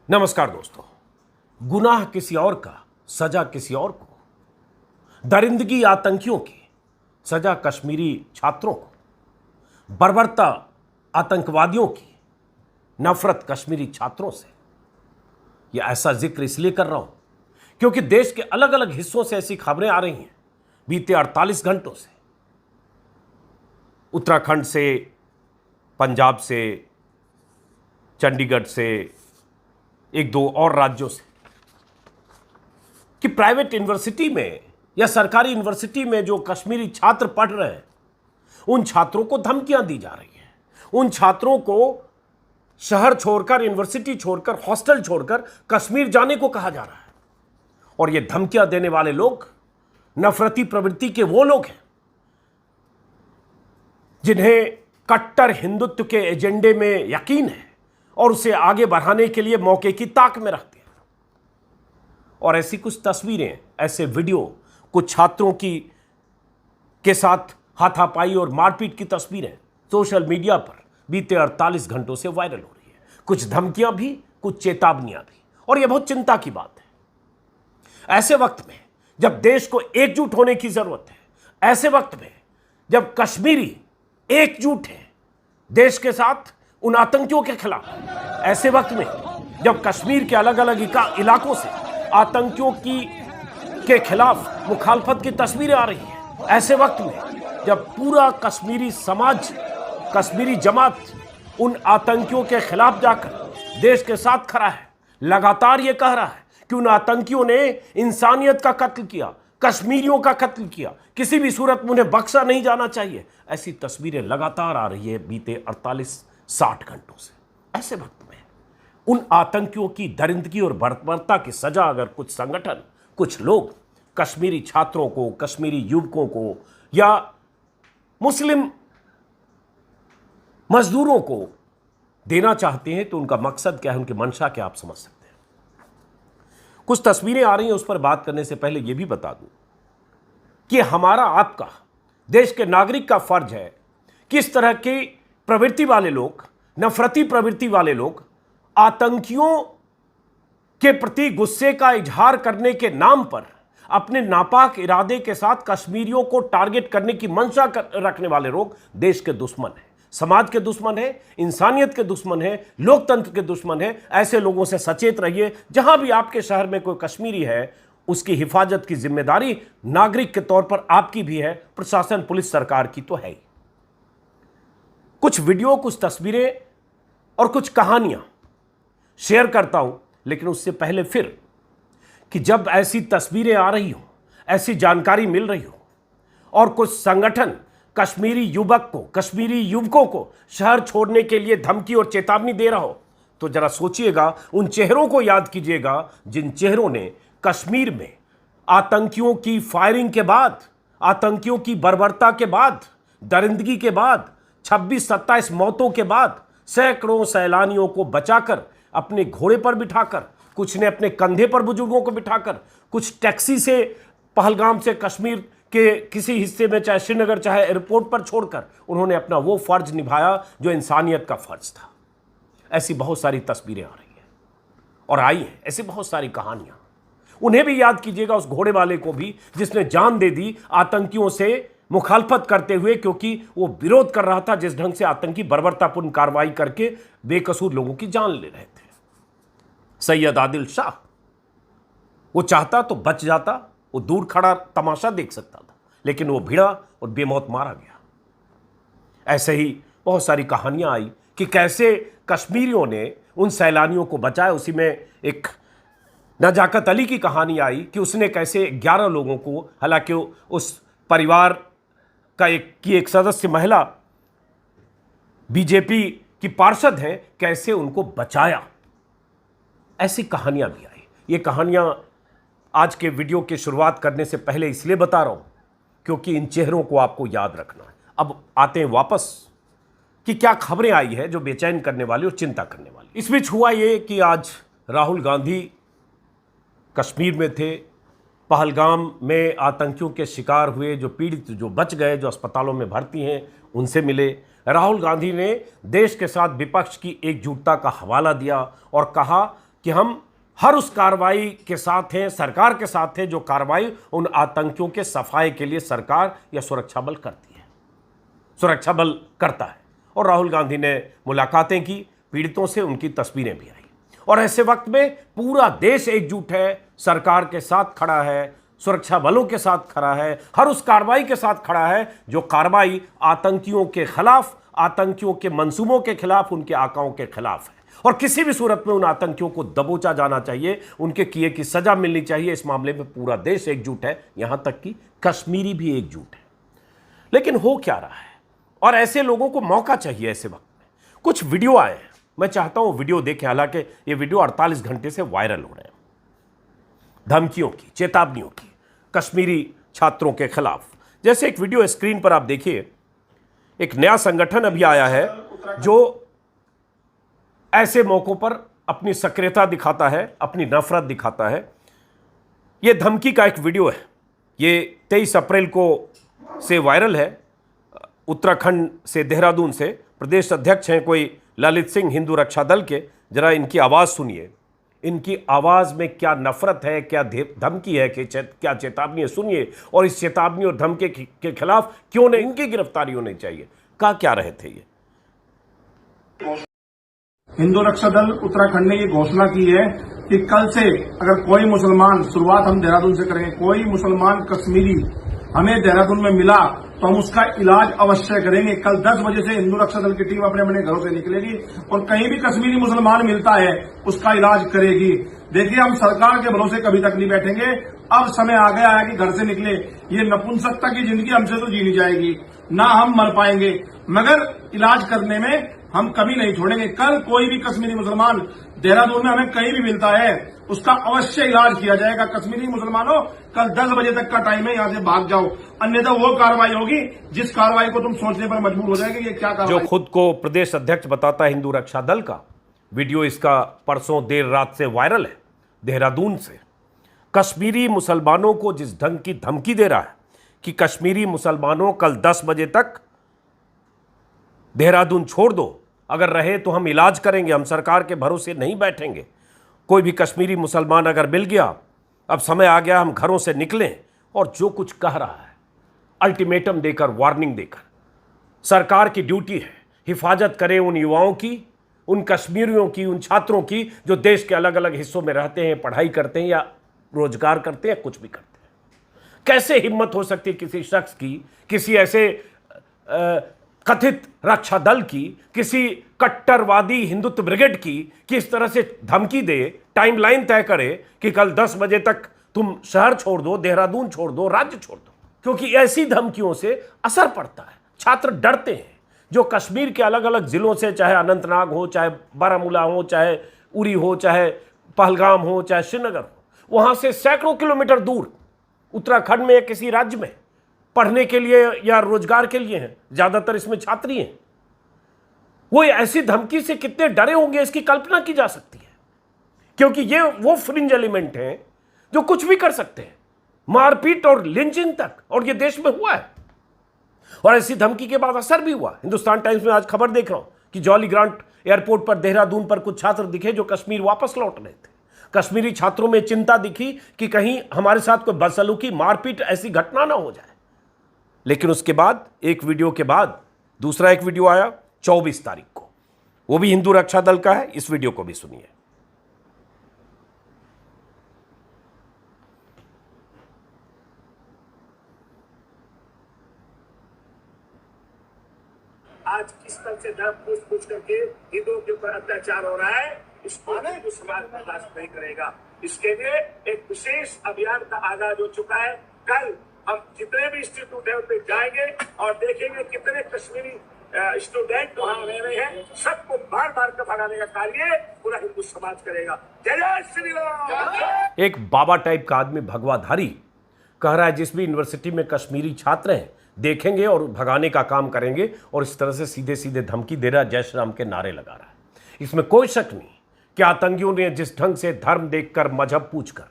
नमस्कार दोस्तों। गुनाह किसी और का, सजा किसी और को, दरिंदगी आतंकियों की, सजा कश्मीरी छात्रों को, बर्बरता आतंकवादियों की, नफरत कश्मीरी छात्रों से। यह ऐसा जिक्र इसलिए कर रहा हूं क्योंकि देश के अलग अलग हिस्सों से ऐसी खबरें आ रही हैं बीते 48 घंटों से, उत्तराखंड से, पंजाब से, चंडीगढ़ से, एक दो और राज्यों से, कि प्राइवेट यूनिवर्सिटी में या सरकारी यूनिवर्सिटी में जो कश्मीरी छात्र पढ़ रहे हैं उन छात्रों को धमकियां दी जा रही हैं। उन छात्रों को शहर छोड़कर, यूनिवर्सिटी छोड़कर, हॉस्टल छोड़कर कश्मीर जाने को कहा जा रहा है। और ये धमकियां देने वाले लोग नफरती प्रवृत्ति के वो लोग हैं जिन्हें कट्टर हिंदुत्व के एजेंडे में यकीन है और उसे आगे बढ़ाने के लिए मौके की ताक में रखते हैं। और ऐसी कुछ तस्वीरें, ऐसे वीडियो, कुछ छात्रों के साथ हाथापाई और मारपीट की तस्वीरें सोशल मीडिया पर बीते 48 घंटों से वायरल हो रही है। कुछ धमकियां भी, कुछ चेतावनियां भी, और यह बहुत चिंता की बात है। ऐसे वक्त में जब देश को एकजुट होने की जरूरत है, ऐसे वक्त में जब कश्मीरी एकजुट है देश के साथ उन आतंकियों के खिलाफ, ऐसे वक्त में जब कश्मीर के अलग अलग इलाकों से आतंकियों के खिलाफ मुखालफत की तस्वीरें आ रही हैं, ऐसे वक्त में जब पूरा कश्मीरी समाज, कश्मीरी जमात उन आतंकियों के खिलाफ जाकर देश के साथ खड़ा है, लगातार ये कह रहा है कि उन आतंकियों ने इंसानियत का कत्ल किया, कश्मीरियों का कत्ल किया, किसी भी सूरत में उन्हें बख्शा नहीं जाना चाहिए। ऐसी तस्वीरें लगातार आ रही है बीते 48-60 घंटों से। ऐसे वक्त में उन आतंकियों की दरिंदगी और बर्बरता की सजा अगर कुछ संगठन, कुछ लोग कश्मीरी छात्रों को, कश्मीरी युवकों को या मुस्लिम मजदूरों को देना चाहते हैं तो उनका मकसद क्या है, उनकी मंशा क्या, आप समझ सकते हैं। कुछ तस्वीरें आ रही हैं, उस पर बात करने से पहले यह भी बता दूं कि हमारा, आपका, देश के नागरिक का फर्ज है कि इस तरह की प्रवृत्ति वाले लोग, नफरती प्रवृत्ति वाले लोग, आतंकियों के प्रति गुस्से का इजहार करने के नाम पर अपने नापाक इरादे के साथ कश्मीरियों को टारगेट करने की मंशा रखने वाले लोग देश के दुश्मन हैं, समाज के दुश्मन है, इंसानियत के दुश्मन है, लोकतंत्र के दुश्मन है। ऐसे लोगों से सचेत रहिए। जहां भी आपके शहर में कोई कश्मीरी है, उसकी हिफाजत की जिम्मेदारी नागरिक के तौर पर आपकी भी है, प्रशासन, पुलिस, सरकार की तो है ही। कुछ वीडियो, कुछ तस्वीरें और कुछ कहानियां शेयर करता हूं, लेकिन उससे पहले फिर कि जब ऐसी तस्वीरें आ रही हो, ऐसी जानकारी मिल रही हो और कुछ संगठन कश्मीरी युवक को, कश्मीरी युवकों को शहर छोड़ने के लिए धमकी और चेतावनी दे रहा हो, तो जरा सोचिएगा, उन चेहरों को याद कीजिएगा जिन चेहरों ने कश्मीर में आतंकियों की फायरिंग के बाद, आतंकियों की बर्बरता के बाद, दरिंदगी के बाद, 26-27 मौतों के बाद सैकड़ों सैलानियों को बचाकर अपने घोड़े पर बिठाकर, कुछ ने अपने कंधे पर बुजुर्गों को बिठाकर, कुछ टैक्सी से पहलगाम से कश्मीर के किसी हिस्से में, चाहे श्रीनगर चाहे एयरपोर्ट पर छोड़कर, उन्होंने अपना वो फर्ज निभाया जो इंसानियत का फर्ज था। ऐसी बहुत सारी तस्वीरें आ रही हैं और आई हैं, ऐसी बहुत सारी कहानियां। उन्हें भी याद कीजिएगा, उस घोड़े वाले को भी जिसने जान दे दी आतंकियों से मुखालफत करते हुए, क्योंकि वो विरोध कर रहा था जिस ढंग से आतंकी बर्बरतापूर्ण कार्रवाई करके बेकसूर लोगों की जान ले रहे थे। सैयद आदिल शाह, वो चाहता तो बच जाता, वो दूर खड़ा तमाशा देख सकता था, लेकिन वो भिड़ा और बेमौत मारा गया। ऐसे ही बहुत सारी कहानियां आई कि कैसे कश्मीरियों ने उन सैलानियों को बचाया। उसी में एक नजाकत अली की कहानी आई कि उसने कैसे 11 लोगों को, हालांकि उस परिवार का एक सदस्य महिला बीजेपी की पार्षद है, कैसे उनको बचाया। ऐसी कहानियां भी आई। ये कहानियां आज के वीडियो की शुरुआत करने से पहले इसलिए बता रहा हूं क्योंकि इन चेहरों को आपको याद रखना है। अब आते हैं वापस कि क्या खबरें आई है जो बेचैन करने वाली और चिंता करने वाली। इस बीच हुआ ये कि आज राहुल गांधी कश्मीर में थे, पहलगाम में आतंकियों के शिकार हुए, जो पीड़ित, जो बच गए, जो अस्पतालों में भर्ती हैं, उनसे मिले। राहुल गांधी ने देश के साथ विपक्ष की एकजुटता का हवाला दिया और कहा कि हम हर उस कार्रवाई के साथ हैं, सरकार के साथ है जो कार्रवाई उन आतंकियों के सफाई के लिए सरकार या सुरक्षा बल करती है, सुरक्षा बल करता है। और राहुल गांधी ने मुलाकातें की, पीड़ितों से उनकी तस्वीरें भी आई। और ऐसे वक्त में पूरा देश एकजुट है, सरकार के साथ खड़ा है, सुरक्षा बलों के साथ खड़ा है, हर उस कार्रवाई के साथ खड़ा है जो कार्रवाई आतंकियों के खिलाफ, आतंकियों के मंसूबों के खिलाफ, उनके आकाओं के खिलाफ है। और किसी भी सूरत में उन आतंकियों को दबोचा जाना चाहिए, उनके किए की सजा मिलनी चाहिए। इस मामले में पूरा देश एकजुट है, यहां तक कि कश्मीरी भी एकजुट है। लेकिन हो क्या रहा है, और ऐसे लोगों को मौका चाहिए। ऐसे वक्त में कुछ वीडियो आए हैं, मैं चाहता हूं वीडियो देखें। हालांकि ये वीडियो 48 घंटे से वायरल हो रहे हैं, धमकियों की, चेतावनियों की कश्मीरी छात्रों के खिलाफ। जैसे एक वीडियो स्क्रीन पर आप देखिए, एक नया संगठन अभी आया है जो ऐसे मौकों पर अपनी सक्रियता दिखाता है, अपनी नफरत दिखाता है। यह धमकी का एक वीडियो है, ये 23 अप्रैल को से वायरल है। उत्तराखंड से, देहरादून से प्रदेश अध्यक्ष हैं कोई ललित सिंह, हिंदू रक्षा दल के। जरा इनकी आवाज़ सुनिए, इनकी आवाज़ में क्या नफरत है, क्या धमकी है, क्या चेतावनी है, सुनिए। और इस चेतावनी और धमकी के खिलाफ क्यों नहीं इनकी गिरफ्तारी होनी चाहिए, क्या रहे थे ये। हिंदू रक्षा दल उत्तराखंड ने ये घोषणा की है कि कल से अगर कोई मुसलमान, शुरुआत हम देहरादून से करेंगे, कोई मुसलमान कश्मीरी हमें देहरादून में मिला तो हम उसका इलाज अवश्य करेंगे। कल 10 बजे से हिंदू रक्षा दल की टीम अपने अपने घरों से निकलेगी और कहीं भी कश्मीरी मुसलमान मिलता है उसका इलाज करेगी। देखिए, हम सरकार के भरोसे कभी तक नहीं बैठेंगे। अब समय आ गया है कि घर से निकले। ये नपुंसकता की जिंदगी हमसे तो जी नहीं जाएगी, ना हम मर पाएंगे, मगर इलाज करने में हम कभी नहीं छोड़ेंगे। कल कोई भी कश्मीरी मुसलमान देहरादून में हमें कहीं भी मिलता है उसका अवश्य इलाज किया जाएगा। कश्मीरी मुसलमानों, कल 10 बजे तक का टाइम है, यहां से भाग जाओ, अन्यथा वो कार्रवाई होगी जिस कार्रवाई को तुम सोचने पर मजबूर हो जाएगी। ये क्या कार्रवाई? जो खुद को प्रदेश अध्यक्ष बताता है हिंदू रक्षा दल का, वीडियो इसका परसों देर रात से वायरल है देहरादून से। कश्मीरी मुसलमानों को जिस ढंग की धमकी दे रहा है कि कश्मीरी मुसलमानों कल 10 बजे तक देहरादून छोड़ दो, अगर रहे तो हम इलाज करेंगे, हम सरकार के भरोसे नहीं बैठेंगे। कोई भी कश्मीरी मुसलमान अगर मिल गया, अब समय आ गया हम घरों से निकलें। और जो कुछ कह रहा है, अल्टीमेटम देकर, वार्निंग देकर, सरकार की ड्यूटी है हिफाजत करें उन युवाओं की, उन कश्मीरियों की, उन छात्रों की जो देश के अलग अलग हिस्सों में रहते हैं, पढ़ाई करते हैं या रोजगार करते हैं, कुछ भी करते हैं। कैसे हिम्मत हो सकती है किसी शख्स की, किसी ऐसे कथित रक्षा दल की, किसी कट्टरवादी हिंदुत्व ब्रिगेड की, कि इस तरह से धमकी दे, टाइमलाइन तय करे कि कल 10 बजे तक तुम शहर छोड़ दो, देहरादून छोड़ दो, राज्य छोड़ दो। क्योंकि ऐसी धमकियों से असर पड़ता है, छात्र डरते हैं। जो कश्मीर के अलग अलग जिलों से, चाहे अनंतनाग हो, चाहे बारामूला हो, चाहे उरी हो, चाहे पहलगाम हो, चाहे श्रीनगर हो, वहां से सैकड़ों किलोमीटर दूर उत्तराखंड में या किसी राज्य में पढ़ने के लिए या रोजगार के लिए हैं, ज्यादातर इसमें छात्री हैं। वो ऐसी धमकी से कितने डरे होंगे इसकी कल्पना की जा सकती है। क्योंकि ये वो फ्रिंज एलिमेंट हैं जो कुछ भी कर सकते हैं, मारपीट और लिंचिंग तक, और ये देश में हुआ है। और ऐसी धमकी के बाद असर भी हुआ। हिंदुस्तान टाइम्स में आज खबर देख रहा हूं कि जॉली ग्रांट एयरपोर्ट पर देहरादून पर कुछ छात्र दिखे जो कश्मीर वापस लौट रहे थे। कश्मीरी छात्रों में चिंता दिखी कि कहीं हमारे साथ कोई बदसलूकी, मारपीट, ऐसी घटना ना हो जाए। लेकिन उसके बाद, एक वीडियो के बाद दूसरा एक वीडियो आया 24 तारीख को, वो भी हिंदू रक्षा दल का है। इस वीडियो को भी सुनिए। आज किस तरह से दर पूछ करके हिंदुओं के ऊपर अत्याचार हो रहा है, इसको हिंदू समाज बर्दाश्त नहीं करेगा। इसके लिए एक विशेष अभियान का आगाज हो चुका है। कल हम जितने भी इंस्टीट्यूट है उन पे जाएंगे और देखेंगे कितने कश्मीरी स्टूडेंट वहां रह रहे हैं। सबको मार मार कर भगाने का कार्य पूरा हिंदू समाज करेगा। जय जय श्री राम। एक बाबा टाइप का आदमी, भगवाधारी, कह रहा है जिस भी यूनिवर्सिटी में कश्मीरी छात्र हैं देखेंगे और भगाने का काम करेंगे, और इस तरह से सीधे सीधे धमकी दे रहा है, जय श्री राम के नारे लगा रहा है। इसमें कोई शक नहीं कि आतंकियों ने जिस ढंग से धर्म देखकर, मजहब पूछकर,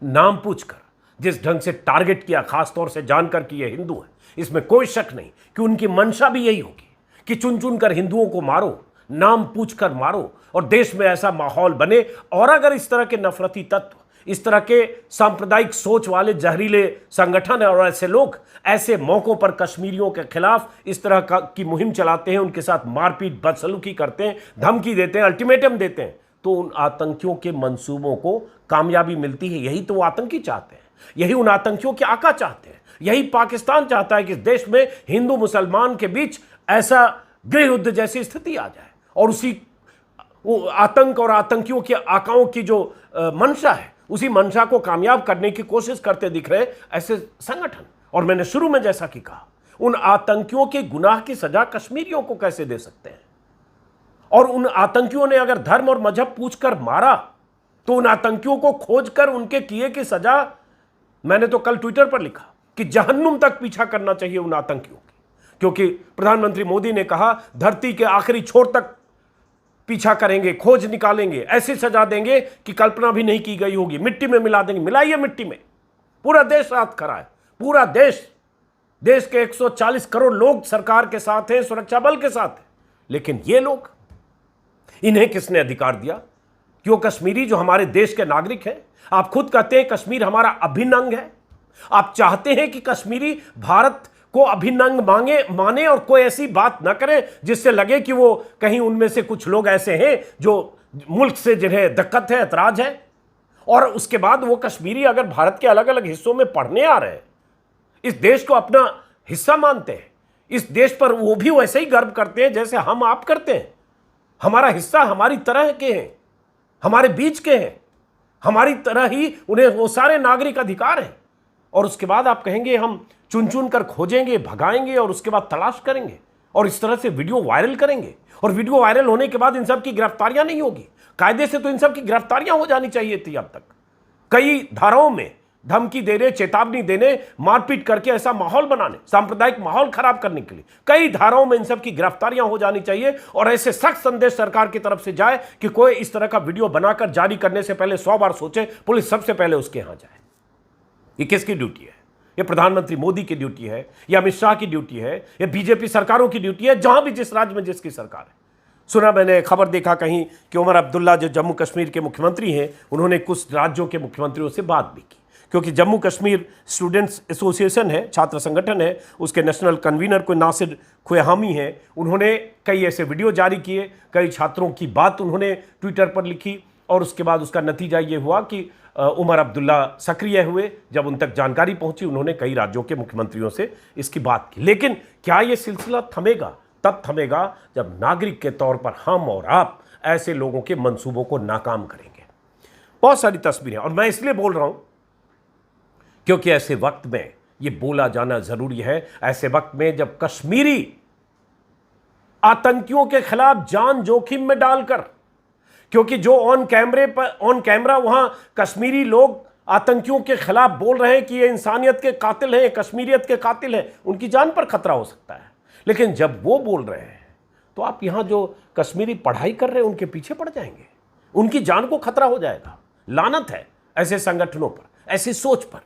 नाम पूछकर जिस ढंग से टारगेट किया, खासतौर से जानकर कि ये हिंदू है, इसमें कोई शक नहीं कि उनकी मंशा भी यही होगी कि चुन चुन कर हिंदुओं को मारो, नाम पूछकर मारो और देश में ऐसा माहौल बने। और अगर इस तरह के नफरती तत्व, इस तरह के सांप्रदायिक सोच वाले जहरीले संगठन और ऐसे लोग ऐसे मौकों पर कश्मीरियों के खिलाफ इस तरह की मुहिम चलाते हैं, उनके साथ मारपीट बदसलूकी करते हैं, धमकी देते हैं, अल्टीमेटम देते हैं, तो उन आतंकियों के मंसूबों को कामयाबी मिलती है। यही तो वो आतंकी चाहते हैं, यही उन आतंकियों के आका चाहते हैं, यही पाकिस्तान चाहता है कि इस देश में हिंदू मुसलमान के बीच ऐसा गृह युद्ध जैसी स्थिति आ जाए। और उसी आतंक और आतंकियों के आकाओं की जो मंशा है, उसी मंशा को कामयाब करने की कोशिश करते दिख रहे ऐसे संगठन। और मैंने शुरू में जैसा कि कहा, उन आतंकियों के गुनाह की सजा कश्मीरियों को कैसे दे सकते हैं? और उन आतंकियों ने अगर धर्म और मजहब पूछकर मारा तो उन आतंकियों को खोजकर उनके किए की सजा, मैंने तो कल ट्विटर पर लिखा कि जहन्नुम तक पीछा करना चाहिए उन आतंकियों की, क्योंकि प्रधानमंत्री मोदी ने कहा धरती के आखिरी छोर तक पीछा करेंगे, खोज निकालेंगे, ऐसी सजा देंगे कि कल्पना भी नहीं की गई होगी, मिट्टी में मिला देंगे। मिलाइए मिट्टी में, पूरा देश साथ खड़ा है, पूरा देश के 140 करोड़ लोग सरकार के साथ हैं, सुरक्षा बल के साथ हैं। लेकिन ये लोग, इन्हें किसने अधिकार दिया कि वो कश्मीरी जो हमारे देश के नागरिक हैं? आप खुद कहते हैं कश्मीर हमारा अभिन्न अंग है। आप चाहते हैं कि कश्मीरी भारत को अभिन्न अंग माने और कोई ऐसी बात ना करे जिससे लगे कि वो कहीं उनमें से कुछ लोग ऐसे हैं जो मुल्क से जिन्हें दिक्कत है, ऐतराज है। और उसके बाद वो कश्मीरी अगर भारत के अलग अलग हिस्सों में पढ़ने आ रहे हैं, इस देश को अपना हिस्सा मानते हैं, इस देश पर वो भी वैसे ही गर्व करते हैं जैसे हम आप करते हैं। हमारा हिस्सा हमारी तरह के हैं, हमारे बीच के हैं, हमारी तरह ही उन्हें वो सारे नागरिक अधिकार हैं। और उसके बाद आप कहेंगे हम चुन चुन कर खोजेंगे, भगाएंगे और उसके बाद तलाश करेंगे और इस तरह से वीडियो वायरल करेंगे। और वीडियो वायरल होने के बाद इन सब की गिरफ्तारियां नहीं होगी। कायदे से तो इन सब की गिरफ्तारियां हो जानी चाहिए थी अब तक। कई धाराओं में धमकी देने, चेतावनी देने, मारपीट करके ऐसा माहौल बनाने, सांप्रदायिक माहौल खराब करने के लिए कई धाराओं में इन सब की गिरफ्तारियां हो जानी चाहिए। और ऐसे सख्त संदेश सरकार की तरफ से जाए कि कोई इस तरह का वीडियो बनाकर जारी करने से पहले 100 बार सोचे, पुलिस सबसे पहले उसके यहां जाए। ये किसकी ड्यूटी है? ये प्रधानमंत्री मोदी की ड्यूटी है, या अमित शाह की ड्यूटी है, या बीजेपी सरकारों की ड्यूटी है, जहां भी जिस राज्य में जिसकी सरकार है। सुना, मैंने खबर देखा कहीं कि उमर अब्दुल्ला जो जम्मू कश्मीर के मुख्यमंत्री हैं, उन्होंने कुछ राज्यों के मुख्यमंत्रियों से बात भी की, क्योंकि जम्मू कश्मीर स्टूडेंट्स एसोसिएशन है, छात्र संगठन है, उसके नेशनल कन्वीनर कोई नासिर खुएहामी हैं। उन्होंने कई ऐसे वीडियो जारी किए, कई छात्रों की बात उन्होंने ट्विटर पर लिखी और उसके बाद उसका नतीजा ये हुआ कि उमर अब्दुल्ला सक्रिय हुए। जब उन तक जानकारी पहुंची, उन्होंने कई राज्यों के मुख्यमंत्रियों से इसकी बात की। लेकिन क्या ये सिलसिला थमेगा? तब थमेगा जब नागरिक के तौर पर हम और आप ऐसे लोगों के मंसूबों को नाकाम करेंगे। बहुत सारी तस्वीरें, और मैं इसलिए बोल रहा हूं क्योंकि ऐसे वक्त में ये बोला जाना जरूरी है। ऐसे वक्त में जब कश्मीरी आतंकियों के खिलाफ जान जोखिम में डालकर, क्योंकि जो ऑन कैमरा वहां कश्मीरी लोग आतंकियों के खिलाफ बोल रहे हैं कि ये इंसानियत के कातिल हैं, कश्मीरियत के कातिल हैं, उनकी जान पर खतरा हो सकता है। लेकिन जब वो बोल रहे हैं तो आप यहां जो कश्मीरी पढ़ाई कर रहे हैं उनके पीछे पड़ जाएंगे, उनकी जान को खतरा हो जाएगा। लानत है ऐसे संगठनों पर, ऐसी सोच पर।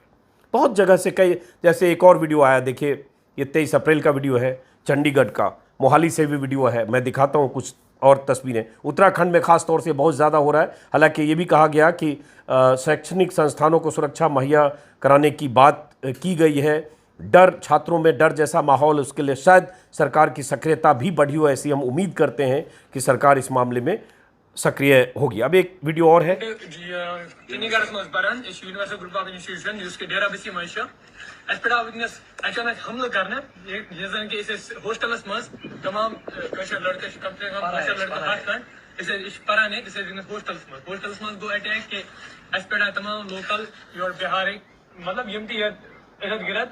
बहुत जगह से कई, जैसे एक और वीडियो आया, देखिए ये 23 अप्रैल का वीडियो है, चंडीगढ़ का, मोहाली से भी वीडियो है, मैं दिखाता हूँ कुछ और तस्वीरें। उत्तराखंड में खास तौर से बहुत ज़्यादा हो रहा है। हालांकि ये भी कहा गया कि शैक्षणिक संस्थानों को सुरक्षा मुहैया कराने की बात की गई है। डर, छात्रों में डर जैसा माहौल, उसके लिए शायद सरकार की सक्रियता भी बढ़ी हो, ऐसी हम उम्मीद करते हैं कि सरकार इस मामले में सक्रिय होगी। अब एक वीडियो और है। चंडीगढ़ में बरन यूनिवर्सल ग्रुप ऑफ इंस्टीट्यूशन जिसके डेरा बसी मज वनस अचानक हमला करने ये जन कि इस हॉस्टलस मज तमाम कशर लड़के कम से कम कशर लड़के 8 घंटे इस परान है इस हॉस्टलस मज गो अटैक के पे तमाम लोकल योर बिहारी मतलब यम ती इरद गिरद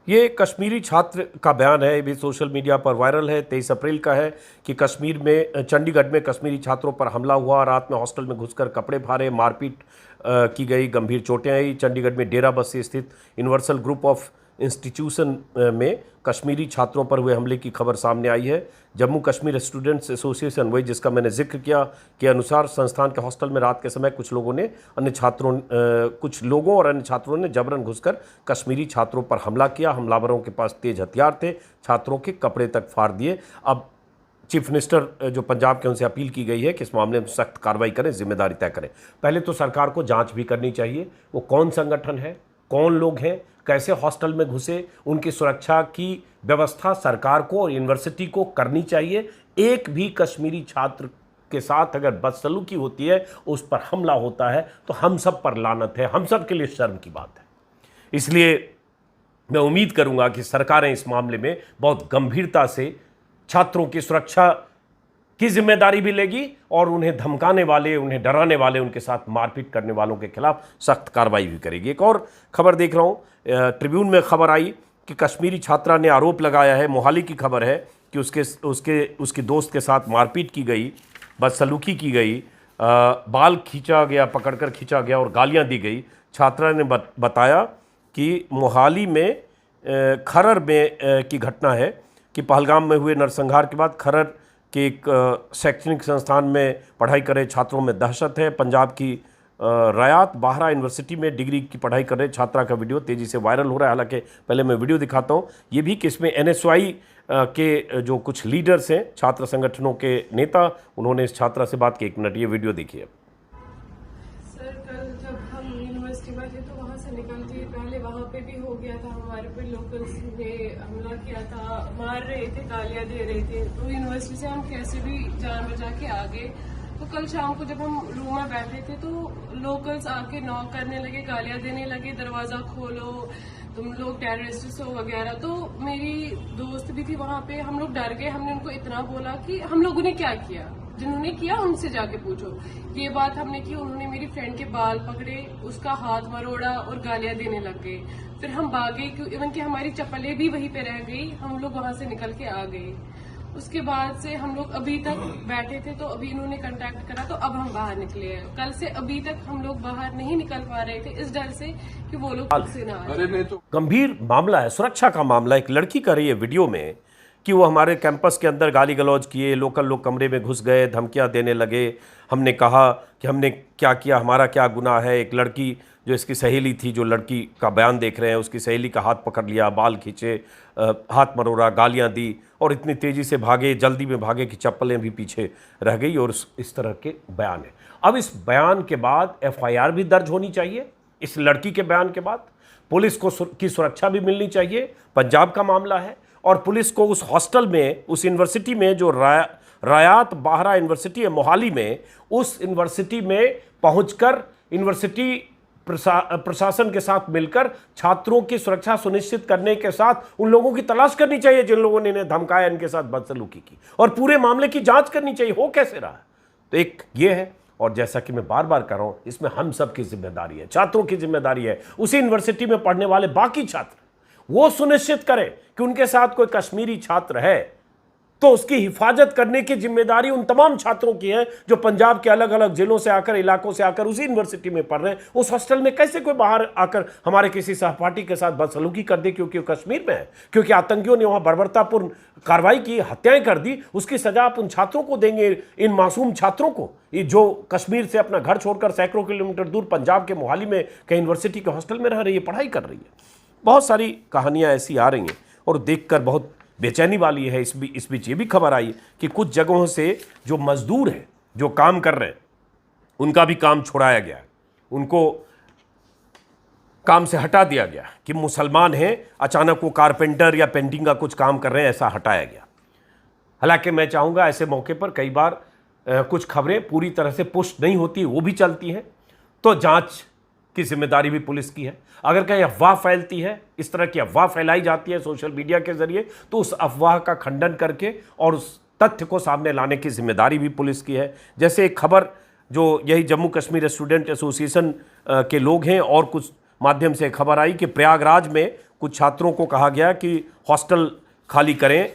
ये कश्मीरी छात्र का बयान है, ये भी सोशल मीडिया पर वायरल है। 23 अप्रैल का है कि कश्मीर में, चंडीगढ़ में कश्मीरी छात्रों पर हमला हुआ, रात में हॉस्टल में घुसकर कपड़े फाड़े, मारपीट की गई, गंभीर चोटें आई। चंडीगढ़ में डेरा बस्सी स्थित यूनिवर्सल ग्रुप ऑफ इंस्टीट्यूशन में कश्मीरी छात्रों पर हुए हमले की खबर सामने आई है। जम्मू कश्मीर स्टूडेंट्स एसोसिएशन, वही जिसका मैंने जिक्र किया, के अनुसार संस्थान के हॉस्टल में रात के समय कुछ लोगों और अन्य छात्रों ने जबरन घुसकर कश्मीरी छात्रों पर हमला किया। हमलावरों के पास तेज हथियार थे, छात्रों के कपड़े तक फाड़ दिए। अब चीफ मिनिस्टर जो पंजाब के, उनसे अपील की गई है कि इस मामले में सख्त कार्रवाई करें, जिम्मेदारी तय करें। पहले तो सरकार को जांच भी करनी चाहिए, वो कौन संगठन है, कौन लोग हैं, कैसे हॉस्टल में घुसे, उनकी सुरक्षा की व्यवस्था सरकार को और यूनिवर्सिटी को करनी चाहिए। एक भी कश्मीरी छात्र के साथ अगर बदसलूकी होती है, उस पर हमला होता है, तो हम सब पर लानत है, हम सब के लिए शर्म की बात है। इसलिए मैं उम्मीद करूंगा कि सरकारें इस मामले में बहुत गंभीरता से छात्रों की सुरक्षा की जिम्मेदारी भी लेगी और उन्हें धमकाने वाले, उन्हें डराने वाले, उनके साथ मारपीट करने वालों के खिलाफ सख्त कार्रवाई भी करेगी। एक और खबर देख रहा हूँ, ट्रिब्यून में खबर आई कि कश्मीरी छात्रा ने आरोप लगाया है, मोहाली की खबर है, कि उसके दोस्त के साथ मारपीट की गई, बदसलूकी की गई, बाल खींचा गया, पकड़कर खींचा गया और गालियाँ दी गई। छात्रा ने बताया कि मोहाली में खरर में की घटना है कि पहलगाम में हुए नरसंहार के बाद खरर के एक शैक्षणिक संस्थान में पढ़ाई कर रहे छात्रों में दहशत है। पंजाब की रयात बाहरा यूनिवर्सिटी में डिग्री की पढ़ाई कर रहे छात्रा का वीडियो तेज़ी से वायरल हो रहा है। हालांकि पहले मैं वीडियो दिखाता हूं, ये भी कि इसमें NSY के जो कुछ लीडर्स हैं, छात्र संगठनों के नेता, उन्होंने इस छात्रा से बात की। 1 मिनट ये वीडियो देखिए। सर, कल जब हम यूनिवर्सिटी में थे तो वहाँ से निकल के पहले वहाँ पे भी हो गया था, हमारे पे लोकल्स ने हमला किया था, मार रहे थे, गालियाँ दे रहे थे। तो यूनिवर्सिटी से हम कैसे भी जान बचा के आ गए। तो कल शाम को जब हम रूम में बैठे थे तो लोकल्स आके नॉक करने लगे, गालियाँ देने लगे, दरवाज़ा खोलो, तुम लोग टेररिस्ट हो वगैरह। तो मेरी दोस्त भी थी वहाँ पे, हम लोग डर गए। हमने उनको इतना बोला कि हम लोगों ने क्या किया, जिन्होंने किया उनसे जाके पूछो। ये बात हमने की, उन्होंने मेरी फ्रेंड के बाल पकड़े, उसका हाथ मरोड़ा और गालियां देने लग गए। फिर हम भागे, इवन कि हमारी चप्पलें भी वहीं पे रह गई, हम लोग वहां से निकल के आ गए। उसके बाद से हम लोग अभी तक बैठे थे, तो अभी इन्होंने कांटेक्ट करा, तो अब हम बाहर निकले हैं। कल से अभी तक हम लोग बाहर नहीं निकल पा रहे थे इस डर से कि वो लोग खुद से ना आए। गंभीर मामला है, सुरक्षा का मामला। एक लड़की कर रही है वीडियो में कि वो हमारे कैंपस के अंदर गाली गलौज किए, लोकल लोग कमरे में घुस गए, धमकियां देने लगे। हमने कहा कि हमने क्या किया, हमारा क्या गुनाह है। एक लड़की जो इसकी सहेली थी, जो लड़की का बयान देख रहे हैं, उसकी सहेली का हाथ पकड़ लिया, बाल खींचे, हाथ मरोड़ा, गालियां दी और इतनी तेज़ी से भागे, जल्दी में भागे कि चप्पलें भी पीछे रह गई और इस तरह के बयान है। अब इस बयान के बाद FIR भी दर्ज होनी चाहिए। इस लड़की के बयान के बाद पुलिस को की सुरक्षा भी मिलनी चाहिए। पंजाब का मामला है और पुलिस को उस हॉस्टल में, उस यूनिवर्सिटी में जो रयात बाहरा यूनिवर्सिटी है मोहाली में, उस यूनिवर्सिटी में पहुंचकर यूनिवर्सिटी प्रशासन के साथ मिलकर छात्रों की सुरक्षा सुनिश्चित करने के साथ उन लोगों की तलाश करनी चाहिए जिन लोगों ने इन्हें धमकाया, इनके साथ बदसलूकी की, और पूरे मामले की जांच करनी चाहिए, हो कैसे रहा। तो एक ये है, और जैसा कि मैं बार बार कर रहा हूं, इसमें हम सब की जिम्मेदारी है, छात्रों की जिम्मेदारी है। उसी यूनिवर्सिटी में पढ़ने वाले बाकी छात्र वो सुनिश्चित करें कि उनके साथ कोई कश्मीरी छात्र है तो उसकी हिफाजत करने की जिम्मेदारी उन तमाम छात्रों की है जो पंजाब के अलग अलग जिलों से आकर, इलाकों से आकर उसी यूनिवर्सिटी में पढ़ रहे हैं। उस हॉस्टल में कैसे कोई बाहर आकर हमारे किसी सहपाठी के साथ बदसलूकी कर दे क्योंकि वो कश्मीर में है, क्योंकि आतंकियों ने वहां बर्बरतापूर्ण कार्रवाई की, हत्याएं कर दी, उसकी सजा आप उन छात्रों को देंगे, इन मासूम छात्रों को, ये जो कश्मीर से अपना घर छोड़कर सैकड़ों किलोमीटर दूर पंजाब के मोहाली में कहीं यूनिवर्सिटी के हॉस्टल में रह रही है, पढ़ाई कर रही है। बहुत सारी कहानियां ऐसी आ रही हैं और देखकर बहुत बेचैनी वाली है। इस बीच ये भी खबर आई कि कुछ जगहों से जो मजदूर हैं, जो काम कर रहे हैं, उनका भी काम छुड़ाया गया है, उनको काम से हटा दिया गया कि मुसलमान हैं, अचानक वो कारपेंटर या पेंटिंग का कुछ काम कर रहे हैं, ऐसा हटाया गया। हालांकि मैं चाहूँगा ऐसे मौके पर कई बार कुछ खबरें पूरी तरह से पुष्ट नहीं होती, वो भी चलती हैं, तो जांच की जिम्मेदारी भी पुलिस की है। अगर कहीं अफवाह फैलती है, इस तरह की अफवाह फैलाई जाती है सोशल मीडिया के जरिए, तो उस अफवाह का खंडन करके और उस तथ्य को सामने लाने की जिम्मेदारी भी पुलिस की है। जैसे एक खबर जो यही जम्मू कश्मीर स्टूडेंट एसोसिएशन के लोग हैं और कुछ माध्यम से खबर आई कि प्रयागराज में कुछ छात्रों को कहा गया कि हॉस्टल खाली करें,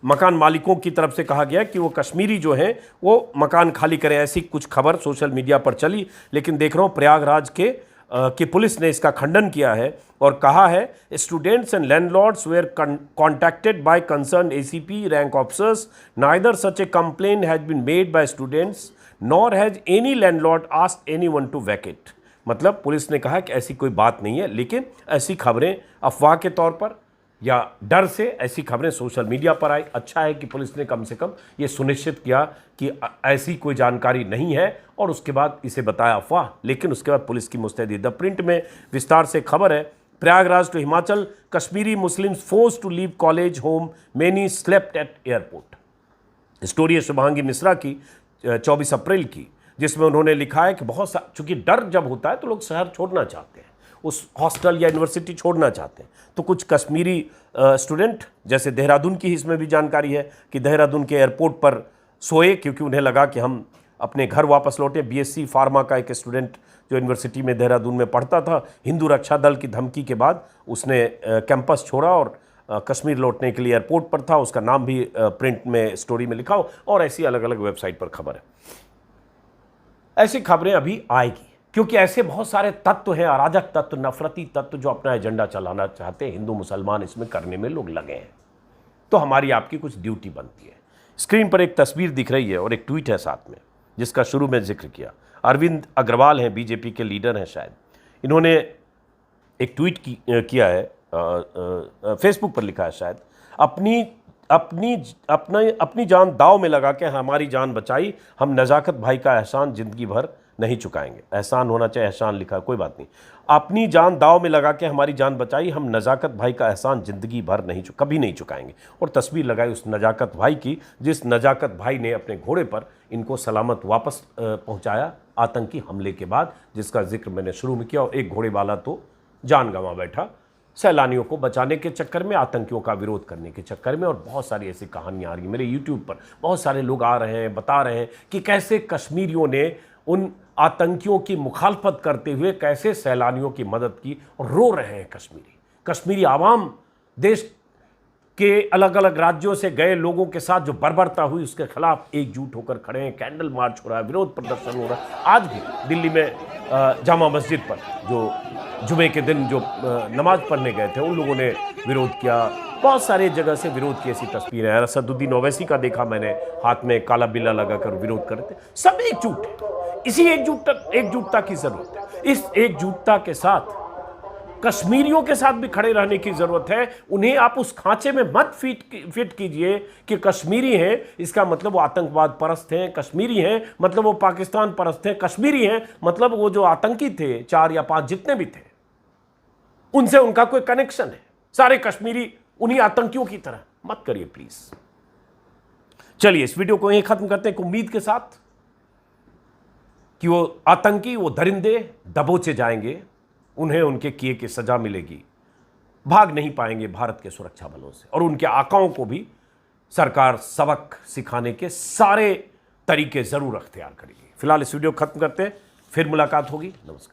मकान मालिकों की तरफ से कहा गया कि वो कश्मीरी जो हैं वो मकान खाली करें, ऐसी कुछ खबर सोशल मीडिया पर चली। लेकिन देख रहा हूँ प्रयागराज के कि पुलिस ने इसका खंडन किया है और कहा है students and landlords were contacted by concern ACP rank officers, neither such a complain has been made by students nor has any landlord asked anyone to vacate. मतलब पुलिस ने कहा कि ऐसी कोई बात नहीं है, लेकिन ऐसी खबरें अफवाह के तौर पर या डर से ऐसी खबरें सोशल मीडिया पर आई। अच्छा है कि पुलिस ने कम से कम ये सुनिश्चित किया कि ऐसी कोई जानकारी नहीं है और उसके बाद इसे बताया अफवाह, लेकिन उसके बाद पुलिस की मुस्तैदी। द प्रिंट में विस्तार से खबर है, Prayagraj to Himachal, Kashmiri Muslims force to leave college home, many slept at airport. Story है शुभांगी मिश्रा की 24 अप्रैल की, जिसमें उन्होंने लिखा है कि चूंकि डर जब होता है तो लोग शहर छोड़ना चाहते हैं, उस हॉस्टल या यूनिवर्सिटी छोड़ना चाहते हैं। तो कुछ कश्मीरी स्टूडेंट, जैसे देहरादून की इसमें भी जानकारी है कि देहरादून के एयरपोर्ट पर सोए क्योंकि उन्हें लगा कि हम अपने घर वापस लौटे। बीएससी फार्मा का एक स्टूडेंट जो यूनिवर्सिटी में देहरादून में पढ़ता था, हिंदू रक्षा दल की धमकी के बाद उसने कैंपस छोड़ा और कश्मीर लौटने के लिए एयरपोर्ट पर था। उसका नाम भी प्रिंट में स्टोरी में लिखा हो और ऐसी अलग अलग वेबसाइट पर खबर है। ऐसी खबरें अभी आएगी क्योंकि ऐसे बहुत सारे तत्व हैं, अराजक तत्व, नफरती तत्व जो अपना एजेंडा चलाना चाहते हैं। हिंदू मुसलमान इसमें करने में लोग लगे हैं, तो हमारी आपकी कुछ ड्यूटी बनती है। स्क्रीन पर एक तस्वीर दिख रही है और एक ट्वीट है साथ में, जिसका शुरू में जिक्र किया। अरविंद अग्रवाल हैं, बीजेपी के लीडर हैं शायद। इन्होंने एक ट्वीट किया है, फेसबुक पर लिखा है शायद, अपनी जान दाव में लगा के हमारी जान बचाई, हम नज़ाकत भाई का एहसान जिंदगी भर नहीं चुकाएंगे। एहसान होना चाहिए, एहसान लिखा, कोई बात नहीं। अपनी जान दाव में लगा के हमारी जान बचाई, हम नज़ाकत भाई का एहसान जिंदगी भर कभी नहीं चुकाएंगे। और तस्वीर लगाई उस नज़ाकत भाई की, जिस नज़ाकत भाई ने अपने घोड़े पर इनको सलामत वापस पहुंचाया आतंकी हमले के बाद, जिसका जिक्र मैंने शुरू में किया। और एक घोड़े वाला तो जान गंवा बैठा सैलानियों को बचाने के चक्कर में, आतंकियों का विरोध करने के चक्कर में। और बहुत सारी ऐसी कहानियाँ आ रही हैं मेरे यूट्यूब पर, बहुत सारे लोग आ रहे हैं, बता रहे हैं कि कैसे कश्मीरियों ने उन आतंकियों की मुखालफत करते हुए कैसे सैलानियों की मदद की। और रो रहे हैं कश्मीरी आवाम, देश के अलग अलग राज्यों से गए लोगों के साथ जो बर्बरता हुई उसके खिलाफ एकजुट होकर खड़े हैं। कैंडल मार्च हो रहा है, विरोध प्रदर्शन हो रहा है। आज भी दिल्ली में जामा मस्जिद पर जो जुमे के दिन जो नमाज पढ़ने गए थे उन लोगों ने विरोध किया। बहुत सारे जगह से विरोध की ऐसी तस्वीरें हैं। असदुद्दीन ओवैसी का देखा मैंने, हाथ में काला बिल्ला लगाकर विरोध कर रहे थे। सब एकजुट है, इसी एकजुटता की जरूरत है। इस एकजुटता के साथ कश्मीरियों के साथ भी खड़े रहने की जरूरत है। उन्हें आप उस खांचे में मत फिट कीजिए कि कश्मीरी हैं इसका मतलब वो आतंकवाद परस्त हैं, कश्मीरी हैं मतलब वो पाकिस्तान परस्त हैं, कश्मीरी हैं मतलब वो जो आतंकी थे 4 या 5 जितने भी थे उनसे उनका कोई कनेक्शन है। सारे कश्मीरी उन्हीं आतंकियों की तरह मत करिए प्लीज। चलिए इस वीडियो को यहीं खत्म करते हैं उम्मीद के साथ कि वो आतंकी, वो दरिंदे दबोचे जाएंगे, उन्हें उनके किए की सजा मिलेगी, भाग नहीं पाएंगे भारत के सुरक्षा बलों से। और उनके आकाओं को भी सरकार सबक सिखाने के सारे तरीके जरूर अख्तियार करेगी। फिलहाल इस वीडियो को खत्म करते हैं, फिर मुलाकात होगी। नमस्कार।